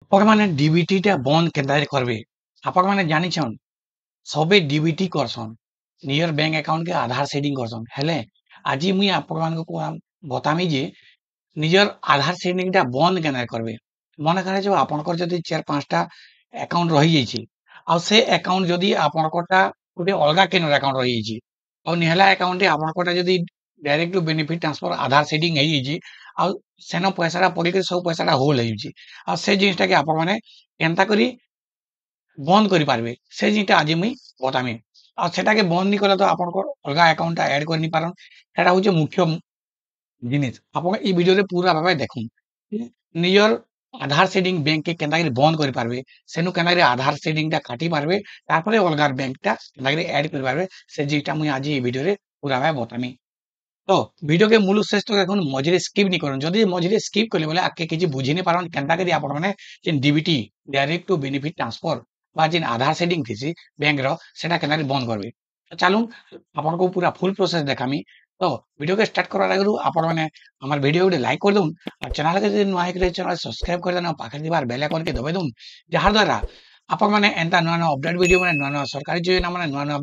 ଆପଣମାନେ ଡିବିଟିଟା ବନ୍ଦ କେନ୍ତାରେ କରିବେ ଆପଣମାନେ ଜାଣିଛନ୍ ସବେ ଡିବିଟି କରସନ୍ ନିଜର ବ୍ୟାଙ୍କ ଆକାଉଣ୍ଟ କେ ଆଧାର ସେଟିଂ କରସନ୍ ହେଲେ ଆଜି ମୁଇଁ ଆପଣମାନଙ୍କୁ ବତାମି ଯେ ନିଜର ଆଧାର ସେଟିଂ ଟା ବନ୍ଦ କେନ୍ତାରେ କରିବେ ମନେ କରାଯିବ ଆପଣଙ୍କର ଯଦି 4-5ଟା ଆକାଉଣ୍ଟ ରହିଯାଇଛି ଆଉ ସେ ଆକାଉଣ୍ଟ ଯଦି ଆପଣଙ୍କଟା ଗୋଟେ ଅଲଗା କେନର ଆକାଉଣ୍ଟ ରହିଯାଇଛି ଆଉ ନିହଲା ଆକାଉଣ୍ଟ ଆପଣଙ୍କଟା ଯଦି direct to benefit transfer Aadhaar setting ହେଇଯାଇଛି ଆଉ ସେନ ପଇସାଟା ପଡ଼ିକି ସବୁ ପଇସାଟା ହୋଲ ହେଇଯାଇଛି ଆଉ ସେ ଜିନିଷଟା କି ଆପଣମାନେ କେନ୍ତା କରି ବନ୍ଦ କରିପାରିବେ ସେ ଜିନିଷଟା ଆଜି ମୁଇଁ ବତାମି ଆଉ ସେଟାକେ ବନ୍ଦ ନି କଲେ ତ ଆପଣଙ୍କର ଅଲଗା ଆକାଉଣ୍ଟଟା ଆଡ୍ କରି ନି ପାରନ୍ ସେଟା ହଉଛି ମୁଖ୍ୟ ଜିନିଷ ଆପଣ এই ভিডিওରେ পুরা ভাবে দেখুন নিজর আধার সেটিং ব্যাংক কে কেন্তা করে বন্ধ করে পারবে সেনু কেন্তা করে আধার সেটিং টা কাটি পারবে তারপরে অলগার ব্যাংকটা কেন্তা করে এড করে পারবে সে জিনিসটা মুই আজি এই ভিডিওরে পুরা ভাবে বতামি তো ভিডিওকে মূল শেষ তক এখন মঝিরে স্কিপ নি করুন যদি মঝিরে স্কিপ করলে বলে আগে কিছু বুঝি নি পারন কেন্তা করে আপন মানে যে DBT direct two benefit transfer বা যে আধার সেটিং থিসি ব্যাংক র সেটা কেন্তা করে বন্ধ করবে তো চালুন আপনাকে পুরা ফুল প্রসেস দেখামি তো ভিডিওকে স্টার্ট করার আগে আপন মানে আমার ভিডিও গুলো লাইক করে দিন আর চ্যানেলকে যদি নয়া করে চ্যানেল সাবস্ক্রাইব করে দেন আর পাখে দিবার বেল আইকনকে দবাই দিন যাহার দ্বারা আপন মানে এন্তা নয়া নয়া আপডেট ভিডিও মানে নয়া নয়া সরকারি যোজনা মানে নয়া নয়া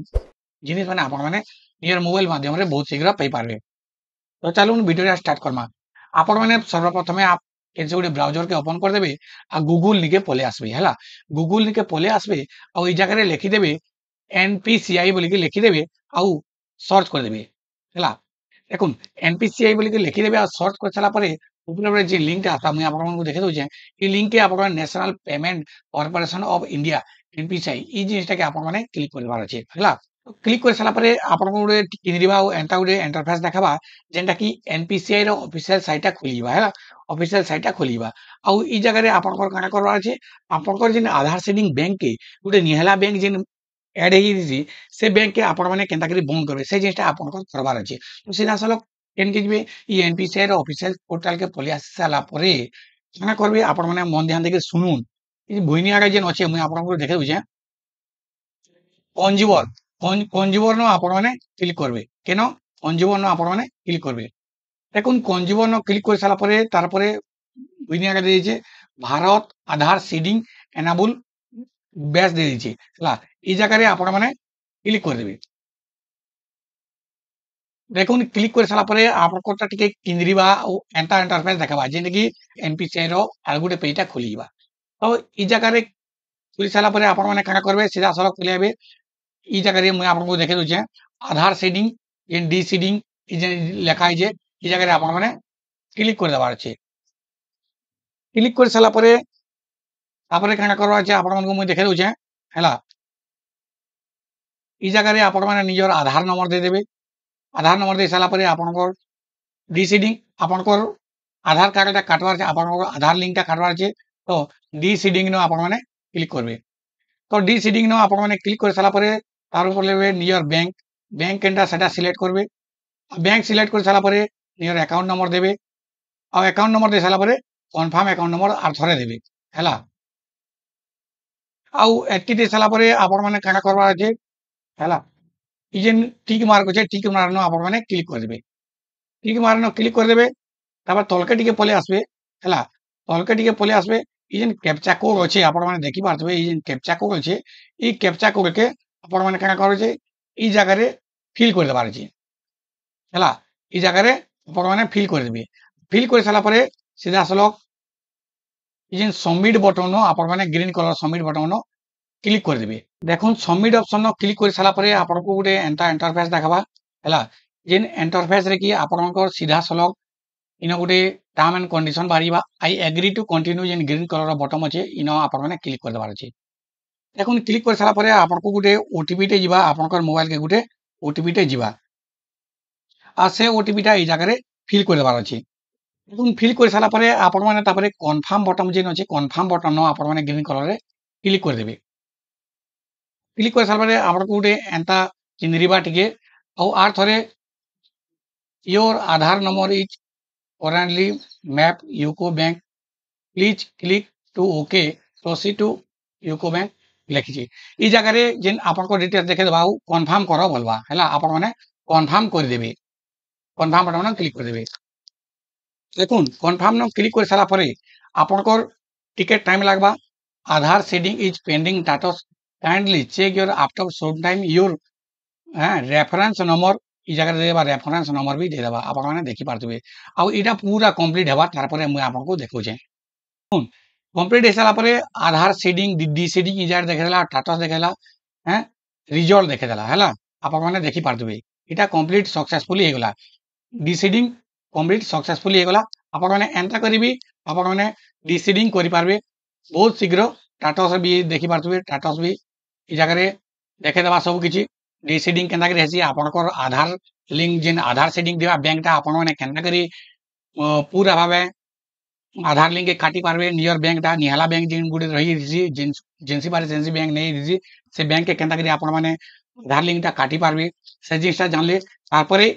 জিনিস মানে আপন মানে নিজের মোবাইল মাধ্যমে বহুত শীঘ্র পাই পারবে তো চালুন ভিডিওটা স্টার্ট করমা আপন মানে সর্বপ্রথমে কেনসে গোটে ব্রাউজর কে ওপেন করে দেবে আর গুগল নিকে পলে আসবে হেলা গুগল নিকে পলে আসবে আর এই জায়গায় লিখি দেবে এনপিসিআই বলি কি লিখি দেবে আউ সর্চ করে দেবে হেলা দেখুন এনপিসিআই বলি কি লিখি দেবে আর সর্চ করে সারা পরে উপরে যে লিঙ্কটা আসা মুই আপনাদের দেখে দউছে এই লিঙ্কে আপনারা national payment corporation of India NPCI এই জিনিসটাকে আপনার মানে ক্লিক করবার আছে হেলা ক্লিক করে সারা পরে আপনার গোটে কিনিবা ଆଉ ଏନ୍ତା ଗୋଟେ ଇଣ୍ଟରଫେସ ଦେଖାବା ଯେନ୍ଟା କି ଏନପିସିଆଇ ର ଅଫିସିଆଲ ସାଇଟ ଖୋଲିବା ହେଲା ଅଫିସିଆଲ ସାଇଟ ଖୋଲିବା ଆଉ এই ଜାଗାରେ ଆପଣଙ୍କର କାଣା କରବାର ଅଛି ଆପଣଙ୍କର ଯେନ୍ ଆଧାର ସେଟିଂ ବ୍ୟାଙ୍କ କେ ଗୋଟେ ନିହଲା ବ୍ୟାଙ୍କ ଯେନ୍ add ହେଇଯାଇଛି ସେ ବ୍ୟାଙ୍କ କେ ଆପଣ ମାନେ କେନ୍ତା କରି ବନ୍ଦ କରିବେ ସେ ଜିନିଷଟା ଆପଣଙ୍କର କରବାର ଅଛି ତ ସିଧା ସଲଖ କେନକେ ଯିବେ ଇ ଏନପିସିଆଇ ର ଅଫିସିଆଲ ପୋର୍ଟାଲ କେ ପଳେଇ ଆସି ସାରିଲା ପରେ କାଣା କରିବେ ଆପଣ ମାନେ ମନ ଧ୍ୟାନ ଦେଇକି ଶୁଣୁନ୍ এই বইনি আগে যেন আছে মুই আপনাଙ୍କୁ দেখে দউছে কনজিউমর কনজিউমর ন আপন মানে ক্লিক করবে কেন কনজিউমর ন আপন মানে ক্লিক করবে দেখুন কনজিউমর ন ক্লিক করে সারা পরে তারপরে দুনিয়াকে দিয়েছে ভারত আধার সিডিং এনাবল ব্যাস দিয়ে দিয়েছে ହେଲା এই জায়গায় আপন মানে ক্লিক করে দেবে দেখুন ক্লিক করে সারা পরে আপনারটা টিকে কিনরিবা ও এন্টা ইন্টারফেস দেখাবা যেটা কি এনপিসিআই র আর গোটে পেজটা খুলিবা তো এই জায়গায় খুলি সারা পরে আপন মানে কাଣା করবে সিধা সরক খুলে যাবে এই জায়গায় মুই আপনাকে দেখে দউছে আধার সেটিং যেন ডি সিডিং এই যে লেখা হয়েছে এই জায়গায় আপনার মানে ক্লিক করে দেওয়ার আছে ক্লিক করে সারা পরে তারপরে কাଣା করবার আছে আপনাকে মুই দেখে দউছে হেলা এই জায়গায় আপন মানে নিজের আধার নম্বর দিয়ে দেবে আধার নম্বর দিয়ে সারা পরে আপনার ডি সিডিং আপনার আধার কার্ডটা কাটবার আছে আপনার আধার লিঙ্কটা কাটবার আছে তো ডি সিডিং ন আপন মানে ক্লিক করবে তো ডি সিডিং ন আপন মানে ক্লিক করে সারা পরে তার উপর লেবে নিজের ব্যাংক ব্যাংক কেনটা সেটা সিলেক্ট করবে ব্যাংক সিলেক্ট করে সারা পরে নিজের অ্যাকাউন্ট নম্বর দেবে ଆଉ ଆକାଉଣ୍ଟ ନମ୍ବର ଦେଇ ସାରିଲା ପରେ କନଫର୍ମ ଆକାଉଣ୍ଟ ନମ୍ବର ଆର ଥରେ ଦେବେ ହେଲା ଆଉ ଏତିକି ଦେଇ ସାରିଲା ପରେ ଆପଣ ମାନେ କାଣା କରବାର ଅଛି ହେଲା ଇ ଯେନ୍ ଟିକ୍ ମାର୍କ ଅଛି ଟିକ୍ ମାର୍କ ଆପଣ ମାନେ କ୍ଲିକ୍ କରିଦେବେ ଟିକ୍ ମାର୍କ କ୍ଲିକ୍ କରିଦେବେ ତାପରେ ତଲକେ ଟିକେ ପଳେଇ আসবে ହେଲା ତଲକେ ଟିକେ ପଳେଇ আসবে ଇ ଯେନ୍ କ୍ୟାପଚା କୋଡ୍ ଅଛି ଆପଣ ମାନେ ଦେଖି ପାରୁଥିବେ ଇ ଯେନ୍ କ୍ୟାପଚା କୋଡ୍ ଅଛି ଇ କ୍ୟାପଚା କୋଡ୍ କେ ଆପଣ ମାନେ କାଣା କରିବେ ଯେ ଇ ଜାଗାରେ ଫିଲ୍ କରିଦେବାର ଅଛି ହେଲା ଇ ଜାଗାରେ ଆପଣ ମାନେ ଫିଲ୍ କରିଦେବେ ଫିଲ୍ କରି ସାରିଲା ପରେ ସିଧା ସଲଖ এই যে সবমিট বটন আপন মানে green colour submit button click করে দেবে দেখুন সবমিট অপশন ক্লিক করে সারা পরে আপনাকে গোটে এন্টা ইন্টারফেস দেখাবা হেলা যেন ইন্টারফেস রে কি আপনার সিধা সলখ ইন গোটে টার্ম এন্ড কন্ডিশন বাড়িবা আই এগ্রি টু কন্টিনিউ যেন গ্রিন কলর বটন আছে ইন আপন মানে ক্লিক করে দেবার আছে দেখুন ক্লিক করে সারা পরে আপনাকে গোটে ওটিপি তে যা আপনার মোবাইল কে গোটে ওটিপি তে যা আর সে ওটিপিটা এই জায়গায় ফিল করে দেবার আছে দেখুন ফিল করে সারা পরে আপন মানে তারপরে কনফার্ম বটন যেন আছে কনফার্ম বটন আপন মানে গ্রিন কলরে ক্লিক করে দেবে ক্লিক করে সারা পরে আপনাকে গোটে এন্তা চিহ্নিবা টিকে ଆଉ ଆର ଥରେ your Aadhaar number is currently map UCO Bank. Please click to OK. Proceed to UCO Bank ଲେଖିଛି এই ଜାଗାରେ ଯେନ୍ ଆପଣଙ୍କ ଡିଟେଲ୍ସ ଦେଖେଇଦେବା ଆଉ କନଫର୍ମ କର ବୋଲବା ହେଲା ଆପଣ ମାନେ କନଫର୍ମ କରିଦେବେ କନଫର୍ମ ବଟନ କ୍ଲିକ୍ କରିଦେବେ দেখুন কনফার্ম ন ক্লিক করে সারা পরে আপনার टिके टाइम लगवा Aadhaar setting is pending status kindly check your after some time your reference number इ जगह देबा रेफरेंस नंबर भी दे देबा आपण माने देखि पारथुबे आ इटा पूरा कंप्लीट हेबा तार परे मु आपन को देखौ छे कंप्लीट हे सारा परे आधार सेटिंग डी सेटिंग इ जगह देखेला स्टेटस देखेला हैं रिजल्ट देखेला हैला आपण माने देखि पारथुबे इटा कंप्लीट सक्सेसफुली हे गला डिसीडिंग कंप्लीट सक्सेसफुली हेगला आपण माने एंटर करिवि आपण माने डिसीडिंग करि पारबे बहुत शीघ्र स्टेटस भी देखि पारथुबे स्टेटस भी इ जगह रे देखे देबा सब किछि डिसीडिंग केनता करि हेसी आपनकर आधार लिंक जेन आधार सेटिंग दिबा बैंकटा आपण माने केनता करि पूरा भाबे आधार लिंक के काटी पारबे नियर बैंकटा निहाला बैंक जेन गुडे रही जेनसी बारे जेनसी बैंक नै दिसी से बैंक के केनता करि आपण माने आधार लिंकटा काटी पारबे से जिसटा जानले तारपरे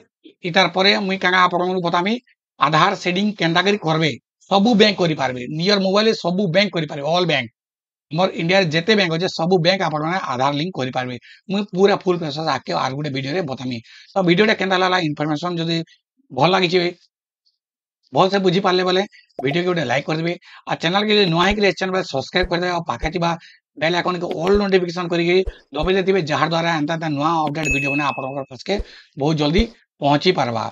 इतार परे मुई कांगा आपण बतामी आधार सेटिंग केनता करि करबे सबु बैंक करि पारबे नियर मोबाइल सबु बैंक करि पारबे ऑल बैंक मोर इंडिया जेते बैंक होजे सबु बैंक आपण माने आधार लिंक करि पारबे मुई पूरा फुल प्रोसेस आके आर गुटे वीडियो रे बतामी तो वीडियोटा केनता लागला इन्फॉर्मेशन जदी भल लागि छै भल से बुझी पारले बोले वीडियो के गोटे लाइक कर देबे आ चैनल के नुआ है चैनल सब्सक्राइब कर देबे आ पाखे थिबा बेल आइकन के ऑल नोटिफिकेशन करिके दबे देथिबे जहार द्वारा एंता नुआ अपडेट वीडियो बने आपन पास के बहुत जल्दी पहुंची पारबा।